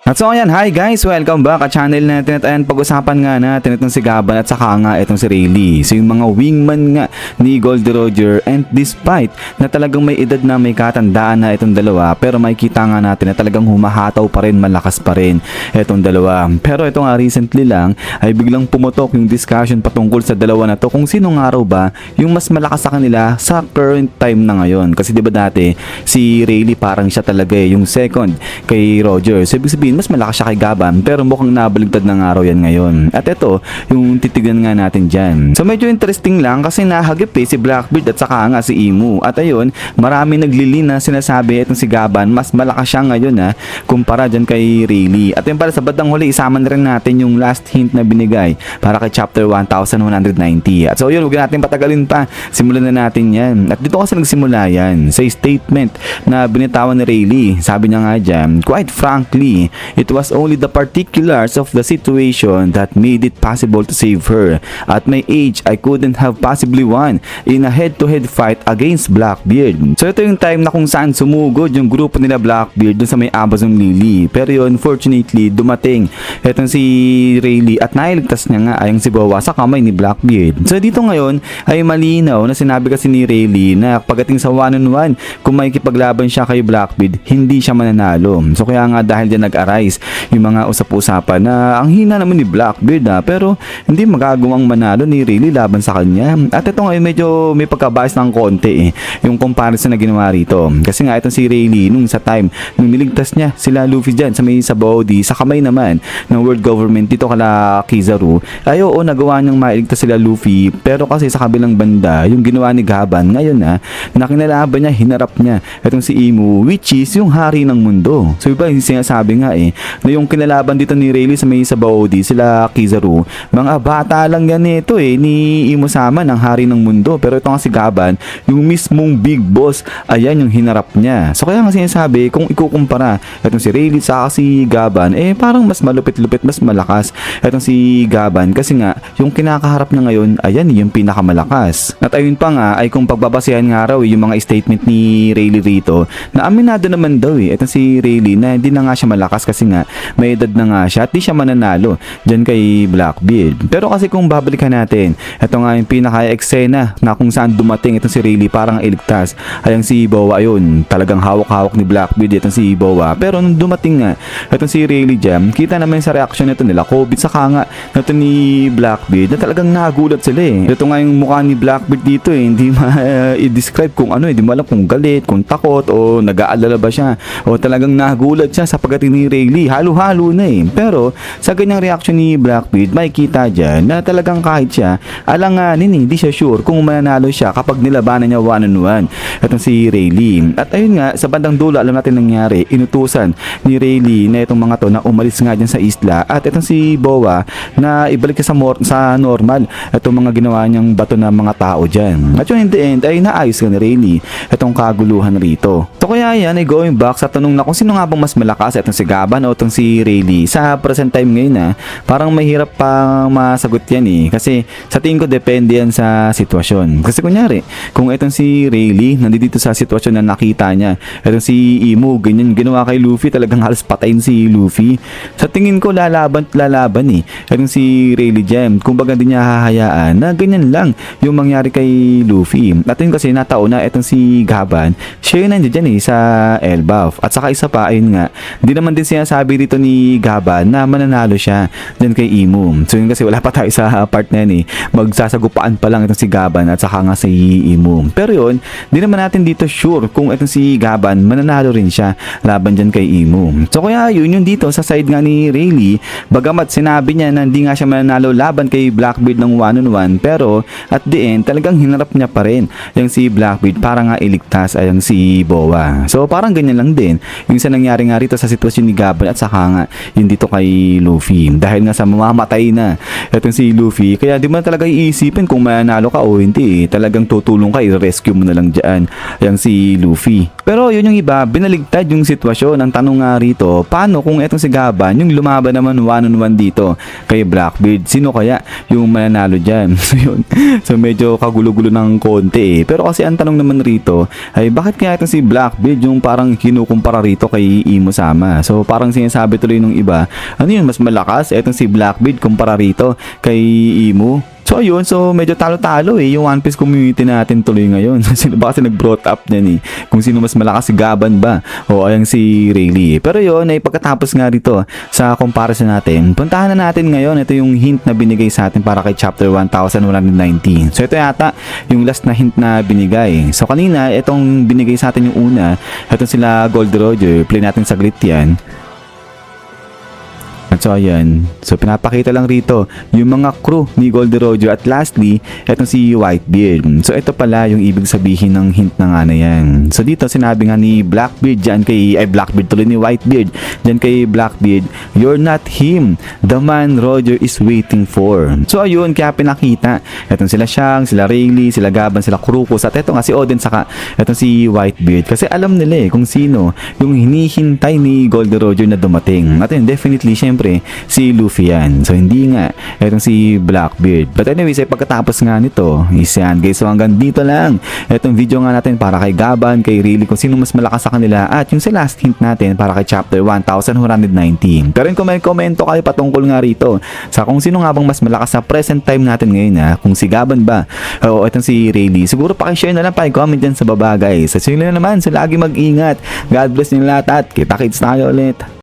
At so ayan, hi guys! Welcome back at channel natin at ayan, pag-usapan nga natin itong si Gaban at saka nga itong si Rayleigh. So yung mga wingman nga ni Goldie Roger, and despite na talagang may edad na may katandaan na itong dalawa, pero makikita nga natin na talagang humahataw pa rin, malakas pa rin itong dalawa. Pero ito nga recently lang ay biglang pumutok yung discussion patungkol sa dalawa na to kung sino nga raw ba yung mas malakas sa kanila sa current time na ngayon. Kasi diba dati si Rayleigh parang siya talaga yung second kay Roger. So ibig sabihin mas malakas siya kay Gaban, pero mukhang nabaligtad ng araw yan ngayon. At ito, yung titignan nga natin dyan. So medyo interesting lang kasi nahagip si Blackbeard at saka nga si Emu. At ayun, marami naglilin na sinasabi itong si Gaban, mas malakas siya ngayon kumpara dyan kay Rayleigh. At yun pala sa bandang huli, isama na rin natin yung last hint na binigay para kay chapter 1190. At so yun, huwag natin patagalin pa. Simulan na natin yan. At dito kasi nagsimula yan sa statement na binitawan ni Rayleigh. Sabi niya nga dyan, quite frankly, it was only the particulars of the situation that made it possible to save her. At my age, I couldn't have possibly won in a head-to-head fight against Blackbeard. So ito yung time na kung saan sumugod yung grupo nila Blackbeard dun sa may Amazon Lily. Pero yun, unfortunately, dumating itong si Rayleigh at nailigtas niya nga ayong si Bowa sa kamay ni Blackbeard. So dito ngayon ay malinaw na sinabi kasi ni Rayleigh na pagdating sa one-on-one, kung makikipaglaban siya kay Blackbeard, hindi siya mananalo. So kaya nga dahil dyan nag-arise yung mga usap-usapan na ang hina naman ni Blackbeard pero hindi magagawang manalo ni Rayleigh laban sa kanya. At ito ngayon medyo may pagkabias ng konti yung comparison na ginawa rito. Kasi nga itong si Rayleigh nung sa time nung niligtas niya sila Luffy dyan sa may Sabaody, sa kamay naman ng world government dito kala Kizaru, ay oo, nagawa niyang mailigtas sila Luffy, pero kasi sa kabilang banda yung ginawa ni Gaban ngayon na kinalaban niya, hinarap niya itong si Emu, which is yung hari ng mundo. So iba yung sinasabi nga na yung kinalaban dito ni Rayleigh sa may Sabaody, sila Kizaru, mga bata lang yan ito ni Emu Sama ng hari ng mundo. Pero ito nga si Gaban, yung mismong big boss, ayan yung hinarap niya. So kaya nga sinasabi, kung ikukumpara itong si Rayleigh sa si Gaban, parang mas malupit-lupit, mas malakas itong si Gaban kasi nga yung kinakaharap niya ngayon, ayan yung pinakamalakas. At ayun pa nga ay kung pagbabasihan nga raw yung mga statement ni Rayleigh rito, na aminado naman daw itong si Rayleigh na hindi na nga siya malakas kasi nga may edad na nga siya at di siya mananalo dyan kay Blackbeard. Pero kasi kung babalikan natin, ito nga yung pinaka-eksena na kung saan dumating itong si Rayleigh parang iligtas. Ayang si Bowa, ayun, talagang hawak-hawak ni Blackbeard itong si Bowa. Pero nung dumating nga itong si Rayleigh dyan, kita naman sa reaction nito nila Kobe saka nga ito ni Blackbeard na talagang nagulat sila Ito nga yung mukha ni Blackbeard dito hindi ma-describe kung ano, hindi mo alam kung galit, kung takot o nag-aalala ba siya o talagang nagulat siya sa pagdating ni Rayleigh. Halo-halo na Pero sa ganyang reaction ni Blackbeard, makikita dyan na talagang kahit siya alanganin hindi siya sure kung mananalo siya kapag nilabanan niya one-on-one itong si Rayleigh. At ayun nga, sa bandang dulo alam natin nangyari, inutusan ni Rayleigh na itong mga to na umalis nga dyan sa isla at itong si Bowa na ibalik sa normal itong mga ginawa niyang bato na mga tao dyan. At yun in the end ay naayos ka ni Rayleigh itong kaguluhan rito. So kaya yan ay going back sa tanong na kung sino nga bang mas malakas itong si Gaban o itong si Rayleigh. Sa present time ngayon parang mahirap pang masagot yan kasi sa tingin ko depende yan sa sitwasyon. Kasi kunyari, kung itong si Rayleigh nandito sa sitwasyon na nakita niya, itong si Emu, ganyan ginawa kay Luffy, talagang halos patayin si Luffy. Sa tingin ko lalaban itong si Rayleigh dyan. Kumbaga din niya hahayaan na ganyan lang yung mangyari kay Luffy. At yun kasi nataon na itong si Gaban, siya yun nandiyan sa Elbaf. At saka isa pa, ayun nga, hindi naman din sinasabi dito ni Gaban na mananalo siya dyan kay Emu. So yun kasi wala pa tayo sa part na yan magsasagupaan pa lang itong si Gaban at saka nga si Emu. Pero yun, di naman natin dito sure kung itong si Gaban mananalo rin siya laban dyan kay Emu. So kaya yun yung dito sa side nga ni Rayleigh, bagamat sinabi niya na hindi nga siya mananalo laban kay Blackbeard ng one-on-one, pero at the end talagang hinarap niya pa rin yung si Blackbeard para nga iligtas ayang si Bowa. So parang ganyan lang din yung isa nangyari nga rito sa sitwasyon ni Gaban at saka nga yung dito kay Luffy. Dahil nga sa mamamatay na itong si Luffy, kaya di mo na talaga iisipin kung mananalo ka o hindi Talagang tutulong ka, i-rescue mo na lang dyan yung si Luffy. Pero yun yung iba, binaligtad yung sitwasyon. Ang tanong nga rito, paano kung etong si Gaban yung lumaban naman one-on-one dito kay Blackbeard? Sino kaya yung mananalo dyan? So yun, so medyo kagulo-gulo ng konti Pero kasi ang tanong naman rito ay bakit kaya etong si Blackbeard yung parang kinukumpara rito kay Emu Sama? So parang sinasabi tuloy nung iba, ano yun, mas malakas etong si Blackbeard kumpara rito kay Imo. So ayun, so medyo talo-talo yung One Piece community natin tuloy ngayon. Sino ba kasi nag-brought up niyan kung sino mas malakas, si Gaban ba o ayang si Rayleigh. Pero yun, ay pagkatapos nga rito sa comparison natin, puntahan na natin ngayon, ito yung hint na binigay sa atin para kay chapter 1119. So ito yata yung last na hint na binigay. So kanina, itong binigay sa atin yung una, itong sila Gold Roger, play natin saglit yan. At so ayan, so pinapakita lang rito yung mga crew ni Gold Roger at lastly, etong si Whitebeard. So ito pala yung ibig sabihin ng hint na nga na yan. So dito sinabi nga ni Blackbeard dyan kay, Blackbeard tuloy ni Whitebeard, dyan kay Blackbeard, "You're not him, the man Roger is waiting for." So ayun, kaya pinakita, etong sila Shanks, sila Rayleigh, sila Gaban, sila Crocus, at eto nga si Oden saka etong si Whitebeard. Kasi alam nila kung sino yung hinihintay ni Gold Roger na dumating. At yun, definitely, syempre, si Luffy yan. So hindi nga etong si Blackbeard. But anyways, pagkatapos nga nito is yan guys. So hanggang dito lang etong video nga natin para kay Gaban, kay Rayleigh, kung sino mas malakas sa kanila, at yung sa last hint natin para kay chapter 1119. Pero yung komento kayo patungkol nga rito sa kung sino nga bang mas malakas sa present time natin ngayon, kung si Gaban ba o etong si Rayleigh. Siguro pakishare na lang, comment dyan sa baba guys. At sila naman, so lagi mag-ingat. God bless niyo lahat at kita-kits tayo ulit.